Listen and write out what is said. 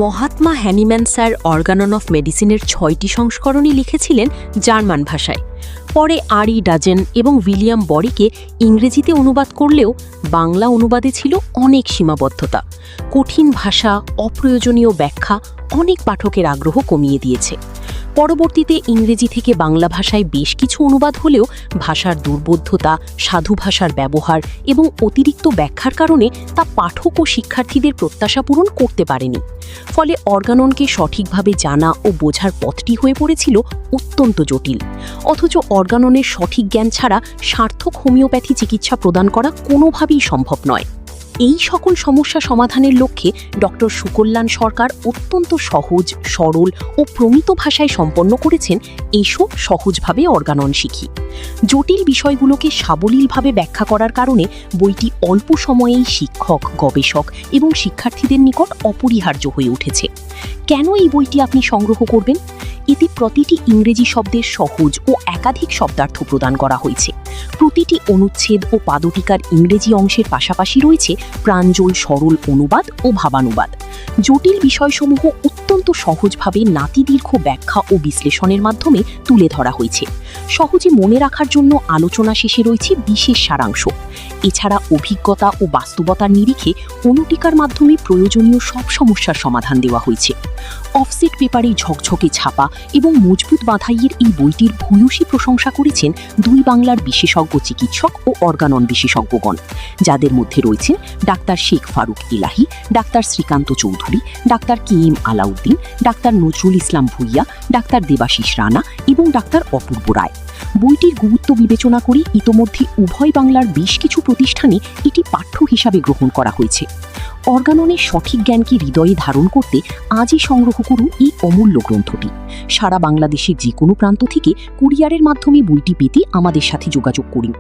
Mahatma Hahnemann sir Organon of মেডিসিনের ৬টি সংস্করণই লিখেছিলেন জার্মান ভাষায়। পরে আরি ডাজেন এবং উইলিয়াম বরিকে ইংরেজিতে অনুবাদ করলেও বাংলা অনুবাদে ছিল অনেক সীমাবদ্ধতা। কঠিন ভাষা, অপ্রয়োজনীয় ব্যাখ্যা অনেক পাঠকের আগ্রহ কমিয়ে দিয়েছে। পরবর্তীতে ইংরেজি থেকে বাংলা ভাষায় বেশ কিছু অনুবাদ হলেও ভাষার দুর্বোধ্যতা, সাধু ভাষার ব্যবহার এবং অতিরিক্ত ব্যাখ্যার কারণে তা পাঠক ও শিক্ষার্থীদের প্রত্যাশা পূরণ করতে পারেনি। ফলে অর্গাননকে সঠিকভাবে জানা ও বোঝার পথটি হয়ে পড়েছিল অত্যন্ত জটিল। অথচ অর্গাননের সঠিক জ্ঞান ছাড়া সার্থক হোমিওপ্যাথি চিকিৎসা প্রদান করা কোনোভাবেই সম্ভব নয়। এই সকল সমস্যা সমাধানের লক্ষ্যে ডক্টর সুকল্যাণ সরকার অত্যন্ত সহজ, সরল ও প্রমিত ভাষায় সম্পন্ন করেছেন এসো সহজভাবে অর্গানন শিখি। জটিল বিষয়গুলোকে সাবলীলভাবে ব্যাখ্যা করার কারণে বইটি অল্প সময়েই শিক্ষক, গবেষক এবং শিক্ষার্থীদের নিকট অপরিহার্য হয়ে উঠেছে। কেন এই বইটি আপনি সংগ্রহ করবেন? এতে প্রতিটি ইংরেজি শব্দের সহজ ও একাধিক শব্দার্থ প্রদান করা হয়েছে। প্রতিটি অনুচ্ছেদ ও পাদটিকার ইংরেজি অংশের পাশাপাশি রয়েছে প্রাঞ্জল সরল অনুবাদ ও ভাবানুবাদ। জটিল বিষয়সমূহ অত্যন্ত সহজভাবে নাতিদীর্ঘ ব্যাখ্যা ও বিশ্লেষণের মাধ্যমে তুলে ধরা হয়েছে। সহজে মনে রাখার জন্য আলোচনা শেষে রয়েছে বিশেষ সারাংশ। এছাড়া অভিজ্ঞতা ও বাস্তবতার নিরিখে অনুটিকার মাধ্যমে প্রয়োজনীয় সব সমস্যার সমাধান দেওয়া হয়েছে। অফসেট পেপারে ঝকঝকে ছাপা এবং মজবুত বাঁধাইয়ের এই বইটির ভূয়সী প্রশংসা করেছেন দুই বাংলার বিশেষজ্ঞ চিকিৎসক ও অর্গানন বিশেষজ্ঞগণ, যাদের মধ্যে রয়েছেন doctor Sheikh Faruk Elahi, doctor Srikanta Chowdhury, doctor K M Alauddin, doctor Nazrul Islam Bhuiyan, doctor Debashis Rana এবং ডাক্তার অপূর্ব রায়। বইটির গুরুত্ব বিবেচনা করে ইতোমধ্যে উভয় বাংলার বেশ কিছু প্রতিষ্ঠানে এটি পাঠ্য হিসাবে গ্রহণ করা হয়েছে। অর্গাননের সঠিক জ্ঞানকে হৃদয়ে ধারণ করতে আজই সংগ্রহ করুন এই অমূল্য গ্রন্থটি। সারা বাংলাদেশের যে কোনো প্রান্ত থেকে কুরিয়ারের মাধ্যমে বইটি পেতে আমাদের সাথে যোগাযোগ করুন।